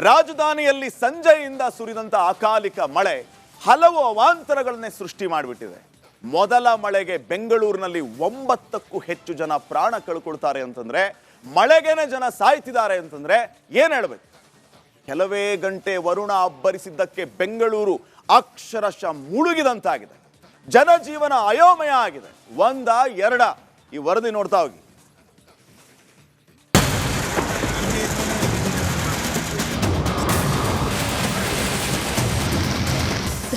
ರಾಜಧಾನಿಯಲ್ಲಿ ಸಂಜೆಯಿಂದ ಸುರಿದಂತ ಅಕಾಲಿಕ ಮಳೆ ಹಲವು ಅವಾಂತರಗಳನ್ನೇ ಸೃಷ್ಟಿ ಮಾಡಿಬಿಟ್ಟಿದೆ. ಮೊದಲ ಮಳೆಗೆ ಬೆಂಗಳೂರಿನಲ್ಲಿ 9ಕ್ಕೂ ಹೆಚ್ಚು ಜನ ಪ್ರಾಣ ಕಳ್ಕೊಳ್ತಾರೆ ಅಂತಂದ್ರೆ, ಮಳೆಗೇನೆ ಜನ ಸಾಯ್ತಿದ್ದಾರೆ ಅಂತಂದ್ರೆ ಏನ್ ಹೇಳ್ಬೇಕು? ಕೆಲವೇ ಗಂಟೆ ವರುಣ ಅಬ್ಬರಿಸಿದ್ದಕ್ಕೆ ಬೆಂಗಳೂರು ಅಕ್ಷರಶಃ ಮುಳುಗಿದಂತಾಗಿದೆ. ಜನಜೀವನ ಅಯೋಮಯ ಆಗಿದೆ. ಒಂದ ಎರಡ ಈ ವರದಿ ನೋಡ್ತಾ ಹೋಗಿ.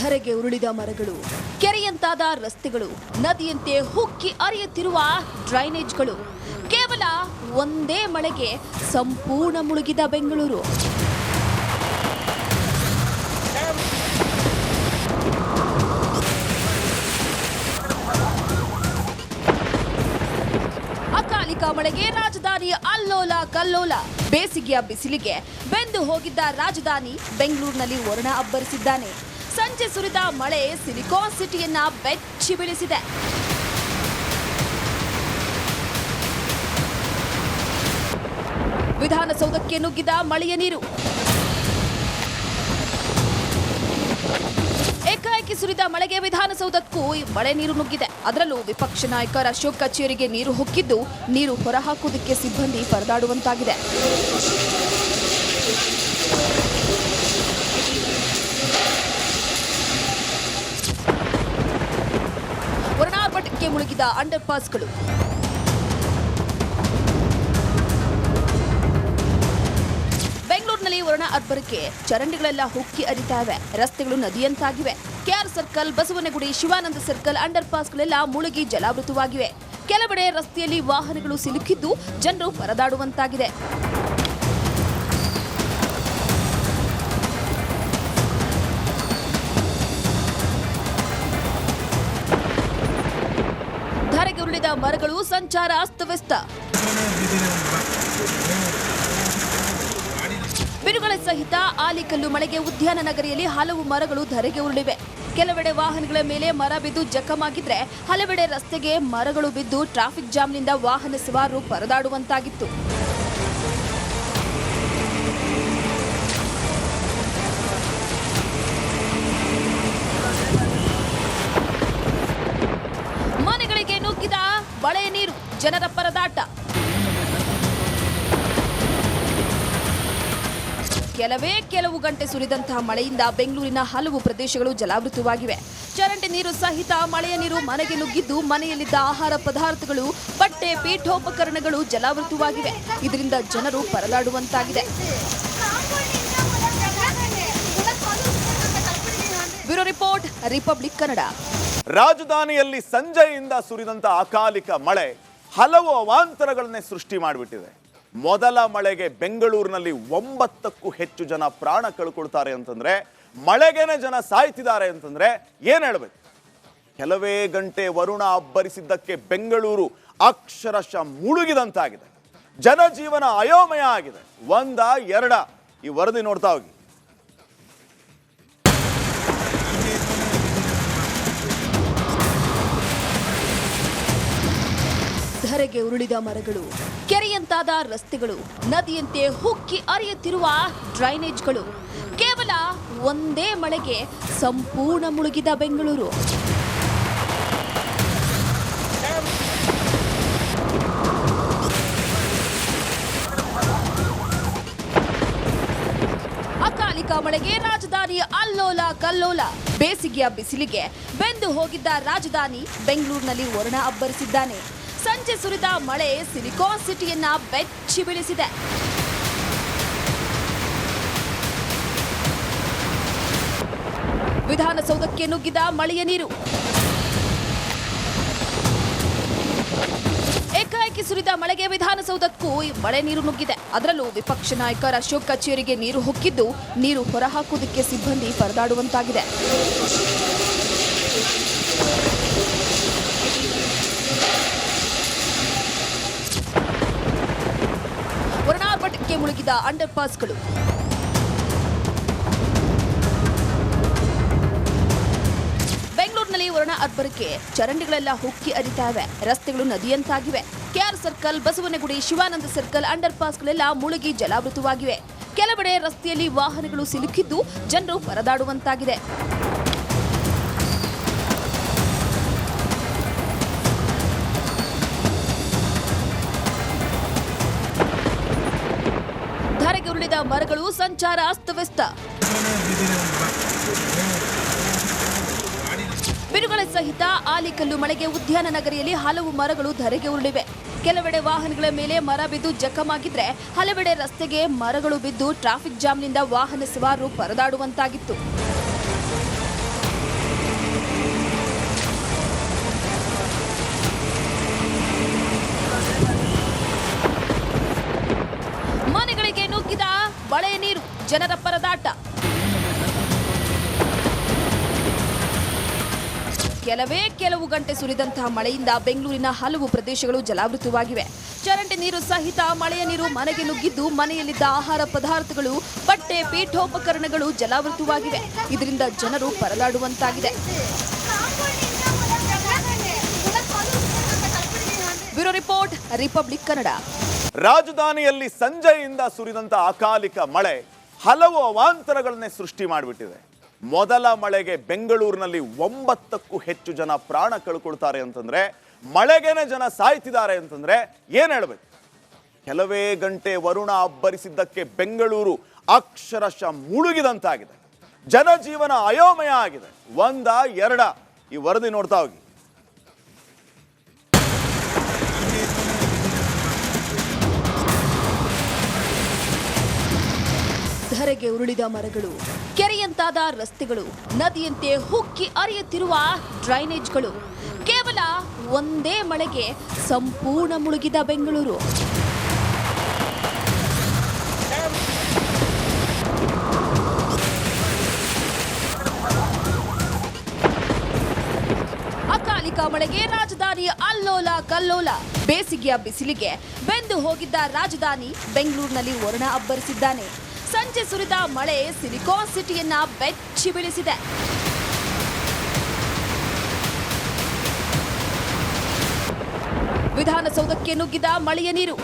ಧರೆಗೆ ಉರುಳಿದ ಮರಗಳು, ಕೆರೆಯಂತಾದ ರಸ್ತೆಗಳು, ನದಿಯಂತೆ ಹುಕ್ಕಿ ಹರಿಯುತ್ತಿರುವ ಡ್ರೈನೇಜ್ಗಳು. ಕೇವಲ ಒಂದೇ ಮಳೆಗೆ ಸಂಪೂರ್ಣ ಮುಳುಗಿದ ಬೆಂಗಳೂರು. ಅಕಾಲಿಕ ಮಳೆಗೆ ರಾಜಧಾನಿ ಅಲ್ಲೋಲ ಕಲ್ಲೋಲ. ಬೇಸಿಗೆಯ ಬಿಸಿಲಿಗೆ ಬೆಂದು ಹೋಗಿದ್ದ ರಾಜಧಾನಿ ಬೆಂಗಳೂರಿನಲ್ಲಿ ವರುಣ ಅಬ್ಬರಿಸಿದ್ದಾನೆ. ಸಂಜೆ ಸುರಿದ ಮಳೆ ಸಿಲಿಕಾನ್ ಸಿಟಿಯನ್ನ ಬೆಚ್ಚಿ ಬೀಳಿಸಿದೆ. ವಿಧಾನಸೌಧಕ್ಕೆ ನುಗ್ಗಿದ ಮಳೆಯ ನೀರು. ಏಕಾಏಕಿ ಸುರಿದ ಮಳೆಗೆ ವಿಧಾನಸೌಧಕ್ಕೂ ಮಳೆ ನೀರು ನುಗ್ಗಿದೆ. ಅದರಲ್ಲೂ ವಿಪಕ್ಷ ನಾಯಕ ಅಶೋಕ್ ಕಚೇರಿಗೆ ನೀರು ಹೊಕ್ಕಿದ್ದು, ನೀರು ಹೊರಹಾಕುವುದಕ್ಕೆ ಸಿಬ್ಬಂದಿ ಪರದಾಡುವಂತಾಗಿದೆ. ವರುಣಾರ್ಭಟಕ್ಕೆ ಮುಳುಗಿದ ಅಂಡರ್ ಪಾಸ್ಗಳು. ಬೆಂಗಳೂರಿನಲ್ಲಿ ವರುಣ ಅಬ್ಬರಕ್ಕೆ ಚರಂಡಿಗಳೆಲ್ಲ ಹುಕ್ಕಿ ಹರಿತಾ ಇವೆ. ರಸ್ತೆಗಳು ನದಿಯಂತಾಗಿವೆ. KR circle, Basavanagudi, Shivananda circle, under ಪಾಸ್ಗಳೆಲ್ಲ ಮುಳುಗಿ ಜಲಾವೃತವಾಗಿವೆ. ಕೆಲವೆಡೆ ರಸ್ತೆಯಲ್ಲಿ ವಾಹನಗಳು ಸಿಲುಕಿದ್ದು ಜನರು ಪರದಾಡುವಂತಾಗಿದೆ. ಧರೆಗೆ ಉರುಳಿದ ಮರಗಳು, ಸಂಚಾರ ಅಸ್ತವ್ಯಸ್ತ. ಬಿರುಗಾಳಿ ಸಹಿತ ಆಲಿಕಲ್ಲು ಮಳೆಗೆ ಉದ್ಯಾನ ನಗರಿಯಲ್ಲಿ ಹಲವು ಮರಗಳು ಧರೆಗೆ ಉರುಳಿವೆ. ಕೆಲವೆಡೆ ವಾಹನಗಳ ಮೇಲೆ ಮರ ಬಿದ್ದು ಜಖಮಾಗಿದ್ರೆ, ಹಲವೆಡೆ ರಸ್ತೆಗೆ ಮರಗಳು ಬಿದ್ದು ಟ್ರಾಫಿಕ್ ಜಾಮ್ನಿಂದ ವಾಹನ ಸವಾರರು ಪರದಾಡುವಂತಾಗಿತ್ತು. ಮನೆಗಳಿಗೆ ನುಗ್ಗಿದ ಮಳೆಯ ನೀರು, ಜನರ ಪರದಾಟ. ಕೆಲವು ಗಂಟೆ ಸುರಿದಂತಹ ಮಳೆಯಿಂದ ಬೆಂಗಳೂರಿನ ಹಲವು ಪ್ರದೇಶಗಳು ಜಲಾವೃತವಾಗಿವೆ. ಚರಂಡಿ ನೀರು ಸಹಿತ ಮಳೆಯ ನೀರು ಮನೆಗೆ ನುಗ್ಗಿದ್ದು, ಮನೆಯಲ್ಲಿದ್ದ ಆಹಾರ ಪದಾರ್ಥಗಳು, ಬಟ್ಟೆ, ಪೀಠೋಪಕರಣಗಳು ಜಲಾವೃತವಾಗಿವೆ. ಇದರಿಂದ ಜನರು ಪರದಾಡುವಂತಾಗಿದೆ. Bureau report, republic Kannada. ರಾಜಧಾನಿಯಲ್ಲಿ ಸಂಜೆಯಿಂದ ಸುರಿದಂತ ಅಕಾಲಿಕ ಮಳೆ ಹಲವು ಅವಾಂತರಗಳನ್ನೇ ಸೃಷ್ಟಿ ಮಾಡಿಬಿಟ್ಟಿದೆ. ಮೊದಲ ಮಳೆಗೆ ಬೆಂಗಳೂರಿನಲ್ಲಿ 9ಕ್ಕೂ ಹೆಚ್ಚು ಜನ ಪ್ರಾಣ ಕಳ್ಕೊಳ್ತಾರೆ ಅಂತಂದ್ರೆ, ಮಳೆಗೇನೆ ಜನ ಸಾಯ್ತಿದ್ದಾರೆ ಅಂತಂದ್ರೆ ಏನ್ ಹೇಳ್ಬೇಕು? ಕೆಲವೇ ಗಂಟೆ ವರುಣ ಅಬ್ಬರಿಸಿದ್ದಕ್ಕೆ ಬೆಂಗಳೂರು ಅಕ್ಷರಶಃ ಮುಳುಗಿದಂತಾಗಿದೆ. ಜನಜೀವನ ಅಯೋಮಯ ಆಗಿದೆ. ಒಂದ ಎರಡ ಈ ವರದಿ ನೋಡ್ತಾ ಹೋಗಿ. ಧರೆಗೆ ಉರುಳಿದ ಮರಗಳು, ಕೆರೆಯಂತಾದ ರಸ್ತೆಗಳು, ನದಿಯಂತೆ ಹುಕ್ಕಿ ಹರಿಯುತ್ತಿರುವ ಡ್ರೈನೇಜ್ಗಳು. ಕೇವಲ ಒಂದೇ ಮಳೆಗೆ ಸಂಪೂರ್ಣ ಮುಳುಗಿದ ಬೆಂಗಳೂರು. ಅಕಾಲಿಕ ಮಳೆಗೆ ರಾಜಧಾನಿ ಅಲ್ಲೋಲ ಕಲ್ಲೋಲ. ಬೇಸಿಗೆಯ ಬಿಸಿಲಿಗೆ ಬೆಂದು ಹೋಗಿದ್ದ ರಾಜಧಾನಿ ಬೆಂಗಳೂರಿನಲ್ಲಿ ವರುಣ ಅಬ್ಬರಿಸಿದ್ದಾನೆ. ಸಂಜೆ ಸುರಿದ ಮಳೆ ಸಿಲಿಕಾನ್ ಸಿಟಿಯನ್ನ ಬೆಚ್ಚಿ ಬೀಳಿಸಿದೆ. ವಿಧಾನಸೌಧಕ್ಕೆ ನುಗ್ಗಿದ ಮಳೆಯ ನೀರು. ಏಕಾಏಕಿ ಸುರಿದ ಮಳೆಗೆ ವಿಧಾನಸೌಧಕ್ಕೂ ಮಳೆ ನೀರು ನುಗ್ಗಿದೆ. ಅದರಲ್ಲೂ ವಿಪಕ್ಷ ನಾಯಕ ಅಶೋಕ್ ಕಚೇರಿಗೆ ನೀರು ಹೊಕ್ಕಿದ್ದು, ನೀರು ಹೊರಹಾಕುವುದಕ್ಕೆ ಸಿಬ್ಬಂದಿ ಪರದಾಡುವಂತಾಗಿದೆ. ವರುಣಾರ್ಭಟಕ್ಕೆ ಮುಳುಗಿದ ಅಂಡರ್ ಪಾಸ್ಗಳು. ಬೆಂಗಳೂರಿನಲ್ಲಿ ವರುಣ ಅಬ್ಬರಕ್ಕೆ ಚರಂಡಿಗಳೆಲ್ಲ ಹುಕ್ಕಿ ಹರಿತಾ ಇವೆ. ರಸ್ತೆಗಳು ನದಿಯಂತಾಗಿವೆ. KR circle, Basavanagudi, Shivananda circle, under ಪಾಸ್ಗಳೆಲ್ಲ ಮುಳುಗಿ ಜಲಾವೃತವಾಗಿವೆ. ಕೆಲವೆಡೆ ರಸ್ತೆಯಲ್ಲಿ ವಾಹನಗಳು ಸಿಲುಕಿದ್ದು ಜನರು ಪರದಾಡುವಂತಾಗಿದೆ. ಧರೆಗೆ ಉರುಳಿದ ಮರಗಳು, ಸಂಚಾರ ಅಸ್ತವ್ಯಸ್ತ. ಬಿರುಗಾಳಿ ಸಹಿತ ಆಲಿಕಲ್ಲು ಮಳೆಗೆ ಉದ್ಯಾನ ನಗರಿಯಲ್ಲಿ ಹಲವು ಮರಗಳು ಧರೆಗೆ ಉರುಳಿವೆ. ಕೆಲವೆಡೆ ವಾಹನಗಳ ಮೇಲೆ ಮರ ಬಿದ್ದು ಜಖಮಾಗಿದ್ರೆ, ಹಲವೆಡೆ ರಸ್ತೆಗೆ ಮರಗಳು ಬಿದ್ದು ಟ್ರಾಫಿಕ್ ಜಾಮ್ನಿಂದ ವಾಹನ ಸವಾರರು ಪರದಾಡುವಂತಾಗಿತ್ತು. ಮನೆಗಳಿಗೆ ನುಗ್ಗಿದ ಮಳೆಯ ನೀರು, ಜನರ ಪರದಾಟ. ಕೆಲವು ಗಂಟೆ ಸುರಿದಂತಹ ಮಳೆಯಿಂದ ಬೆಂಗಳೂರಿನ ಹಲವು ಪ್ರದೇಶಗಳು ಜಲಾವೃತವಾಗಿವೆ. ಚರಂಡಿ ನೀರು ಸಹಿತ ಮಳೆಯ ನೀರು ಮನೆಗೆ ನುಗ್ಗಿದ್ದು, ಮನೆಯಲ್ಲಿದ್ದ ಆಹಾರ ಪದಾರ್ಥಗಳು, ಬಟ್ಟೆ, ಪೀಠೋಪಕರಣಗಳು ಜಲಾವೃತವಾಗಿವೆ. ಇದರಿಂದ ಜನರು ಪರದಾಡುವಂತಾಗಿದೆ. Bureau report, republic Kannada. ರಾಜಧಾನಿಯಲ್ಲಿ ಸಂಜೆಯಿಂದ ಸುರಿದಂತ ಅಕಾಲಿಕ ಮಳೆ ಹಲವು ಅವಾಂತರಗಳನ್ನೇ ಸೃಷ್ಟಿ ಮಾಡಿಬಿಟ್ಟಿದೆ. ಮೊದಲ ಮಳೆಗೆ ಬೆಂಗಳೂರಿನಲ್ಲಿ 9ಕ್ಕೂ ಹೆಚ್ಚು ಜನ ಪ್ರಾಣ ಕಳ್ಕೊಳ್ತಾರೆ ಅಂತಂದ್ರೆ, ಮಳೆಗೆನೆ ಜನ ಸಾಯ್ತಿದ್ದಾರೆ ಅಂತಂದ್ರೆ ಏನ್ ಹೇಳ್ಬೇಕು? ಕೆಲವೇ ಗಂಟೆ ವರುಣ ಅಬ್ಬರಿಸಿದ್ದಕ್ಕೆ ಬೆಂಗಳೂರು ಅಕ್ಷರಶಃ ಮುಳುಗಿದಂತಾಗಿದೆ. ಜನಜೀವನ ಅಯೋಮಯ ಆಗಿದೆ. ಒಂದ ಎರಡ ಈ ವರದಿ ನೋಡ್ತಾ ಹೋಗಿ. ಧರೆಗೆ ಉರುಳಿದ ಮರಗಳು, ಕೆರೆಯಂತಾದ ರಸ್ತೆಗಳು, ನದಿಯಂತೆ ಹುಕ್ಕಿ ಹರಿಯುತ್ತಿರುವ ಡ್ರೈನೇಜ್ಗಳು. ಕೇವಲ ಒಂದೇ ಮಳೆಗೆ ಸಂಪೂರ್ಣ ಮುಳುಗಿದ ಬೆಂಗಳೂರು. ಅಕಾಲಿಕ ಮಳೆಗೆ ರಾಜಧಾನಿ ಅಲ್ಲೋಲ ಕಲ್ಲೋಲ. ಬೇಸಿಗೆಯ ಬಿಸಿಲಿಗೆ ಬೆಂದು ಹೋಗಿದ್ದ ರಾಜಧಾನಿ ಬೆಂಗಳೂರಿನಲ್ಲಿ ವರುಣ ಅಬ್ಬರಿಸಿದ್ದಾನೆ. ಸಂಜೆ ಸುರಿದ ಮಳೆ ಸಿಲಿಕಾನ್ ಸಿಟಿಯನ್ನ ಬೆಚ್ಚಿ ಬೀಳಿಸಿದೆ. ವಿಧಾನಸೌಧಕ್ಕೆ ನುಗ್ಗಿದ ಮಳೆಯ ನೀರು.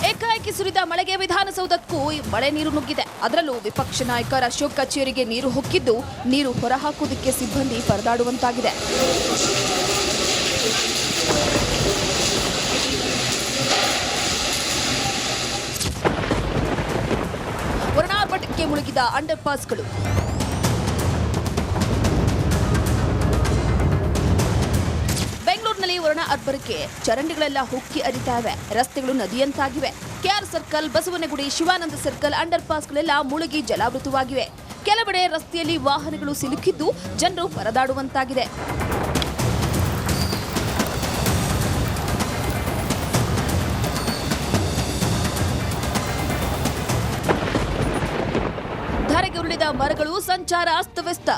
ಏಕಾಏಕಿ ಸುರಿದ ಮಳೆಗೆ ವಿಧಾನಸೌಧಕ್ಕೂ ಮಳೆ ನೀರು ನುಗ್ಗಿದೆ. ಅದರಲ್ಲೂ ವಿಪಕ್ಷ ನಾಯಕ ಅಶೋಕ್ ಕಚೇರಿಗೆ ನೀರು ಹೊಕ್ಕಿದ್ದು, ನೀರು ಹೊರಹಾಕುವುದಕ್ಕೆ ಸಿಬ್ಬಂದಿ ಪರದಾಡುವಂತಾಗಿದೆ. ವರ್ಣಾರ್ಭಟಕ್ಕೆ ಮುಳುಗಿದ ಅಂಡರ್ ಪಾಸ್ಗಳು. ಬೆಂಗಳೂರಿನಲ್ಲಿ ವರುಣ ಅಬ್ಬರಕ್ಕೆ ಚರಂಡಿಗಳೆಲ್ಲ ಹುಕ್ಕಿ ಹರಿತಾವೆ. ರಸ್ತೆಗಳು ನದಿಯಂತಾಗಿವೆ. KR circle, Basavanagudi, Shivananda circle, under ಪಾಸ್ಗಳೆಲ್ಲ ಮುಳುಗಿ ಜಲಾವೃತವಾಗಿವೆ. ಕೆಲವೆಡೆ ರಸ್ತೆಯಲ್ಲಿ ವಾಹನಗಳು ಸಿಲುಕಿದ್ದು ಜನರು ಪರದಾಡುವಂತಾಗಿದೆ. ಧರೆಗೆ ಉರುಳಿದ ಮರಗಳು, ಸಂಚಾರ ಅಸ್ತವ್ಯಸ್ತ.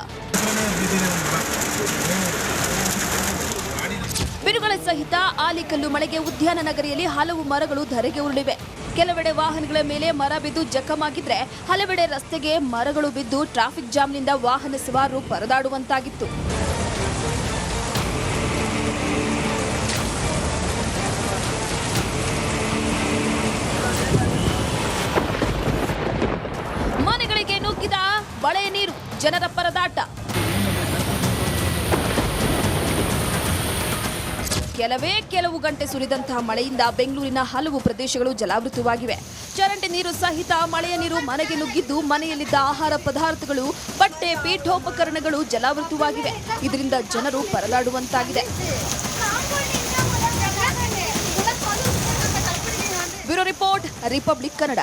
ಬಿರುಗಾಳಿ ಸಹಿತ ಆಲಿಕಲ್ಲು ಮಳೆಗೆ ಉದ್ಯಾನ ನಗರಿಯಲ್ಲಿ ಹಲವು ಮರಗಳು ಧರೆಗೆ ಉರುಳಿವೆ. ಕೆಲವೆಡೆ ವಾಹನಗಳ ಮೇಲೆ ಮರ ಬಿದ್ದು ಜಖಮಾಗಿದ್ರೆ, ಹಲವೆಡೆ ರಸ್ತೆಗೆ ಮರಗಳು ಬಿದ್ದು ಟ್ರಾಫಿಕ್ ಜಾಮ್ನಿಂದ ವಾಹನ ಸವಾರರು ಪರದಾಡುವಂತಾಗಿತ್ತು. ಮನೆಗಳಿಗೆ ನುಗ್ಗಿದ ಮಳೆಯ ನೀರು, ಜನರ ಪರದಾಟ. ಕೆಲವು ಗಂಟೆ ಸುರಿದಂತಹ ಮಳೆಯಿಂದ ಬೆಂಗಳೂರಿನ ಹಲವು ಪ್ರದೇಶಗಳು ಜಲಾವೃತವಾಗಿವೆ. ಚರಂಡಿ ನೀರು ಸಹಿತ ಮಳೆಯ ನೀರು ಮನೆಗೆ ನುಗ್ಗಿದ್ದು, ಮನೆಯಲ್ಲಿದ್ದ ಆಹಾರ ಪದಾರ್ಥಗಳು, ಬಟ್ಟೆ, ಪೀಠೋಪಕರಣಗಳು ಜಲಾವೃತವಾಗಿವೆ. ಇದರಿಂದ ಜನರು ಪರದಾಡುವಂತಾಗಿದೆ. Bureau report, republic Kannada.